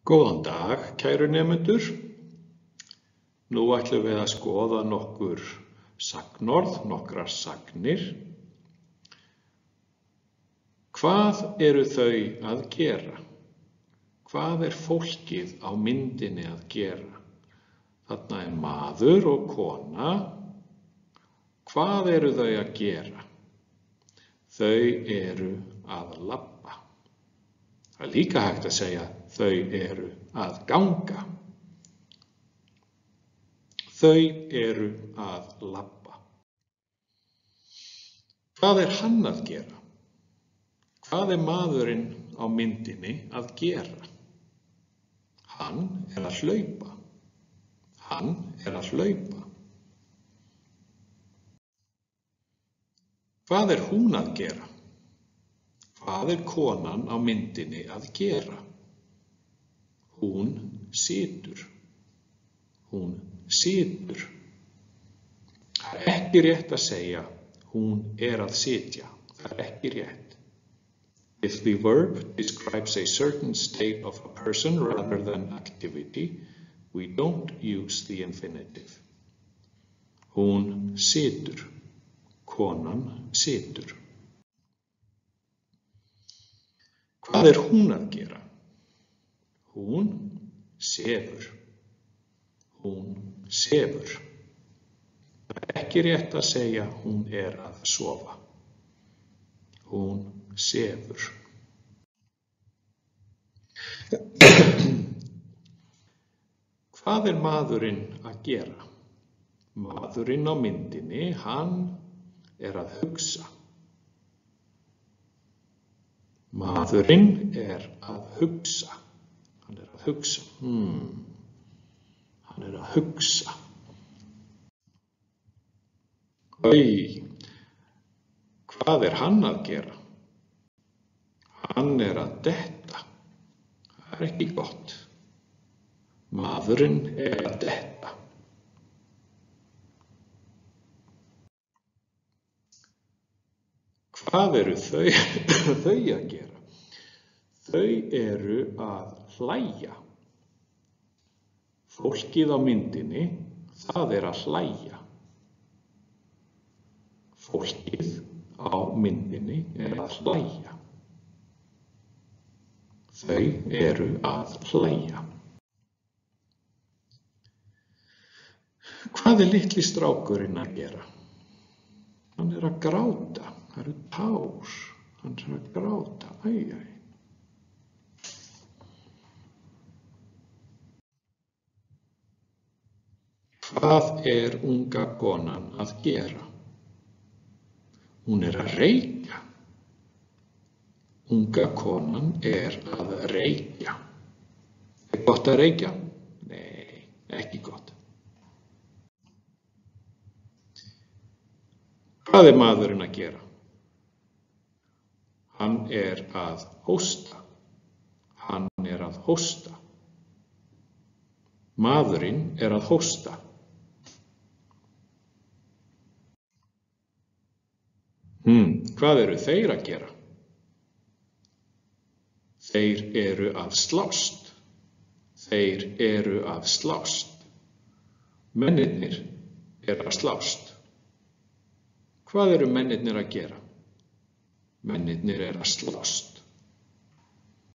Góðan dag, kæru nemendur. Nú ætlum við að skoða nokkur sagnorð, nokkrar sagnir. Hvað eru þau að gera? Hvað er fólkið á myndinni að gera? Þarna er maður og kona. Hvað eru þau að gera? Þau eru að labba. Það er líka hægt að segja þau eru að ganga. Þau eru að labba. Hvað er hann að gera? Hvað er maðurinn á myndinni að gera? Hann er að hlaupa. Hann er að hlaupa. Hvað er hún að gera? Hvað er konan á myndinni að gera? Hún situr. Hún situr. Það er ekki rétt að segja hún er að sitja. Það er ekki rétt. If the verb describes a certain state of a person rather than activity, we don't use the infinitive. Hún situr. Konan situr. Hvað er hún að gera? Hún sefur. Hún sefur. Það er ekki rétt að segja hún er að sofa. Hún sefur. Hvað er maðurinn að gera? Maðurinn á myndinni, hann er að hugsa. Maðurinn er að hugsa. Hann er að hugsa. Hann er að hugsa. Hvað er hann að gera? Hann er að detta. Það er ekki gott. Maðurinn er að detta. Hvað eru þau að gera? Þau eru að hlæja. Fólkið á myndinni, það er að hlæja. Fólkið á myndinni er að hlæja. Þau eru að hlæja. Hvað er litli strákurinn að gera? Hann er að gráta. Það eru tár. Hann er að gráta. Hvað er unga konan að gera? Hún er að reykja. Unga konan er að reykja. Er gott að reykja? Nei, ekki gott. Hvað er maðurinn að gera? Hann er að hósta. Hann er að hósta. Maðurinn er að hósta. Hvað eru þeir að gera? Þeir eru að slást. Þeir eru að slást. Mennirnir eru að slást. Hvað eru mennirnir að gera? Mennirnir eru að slást.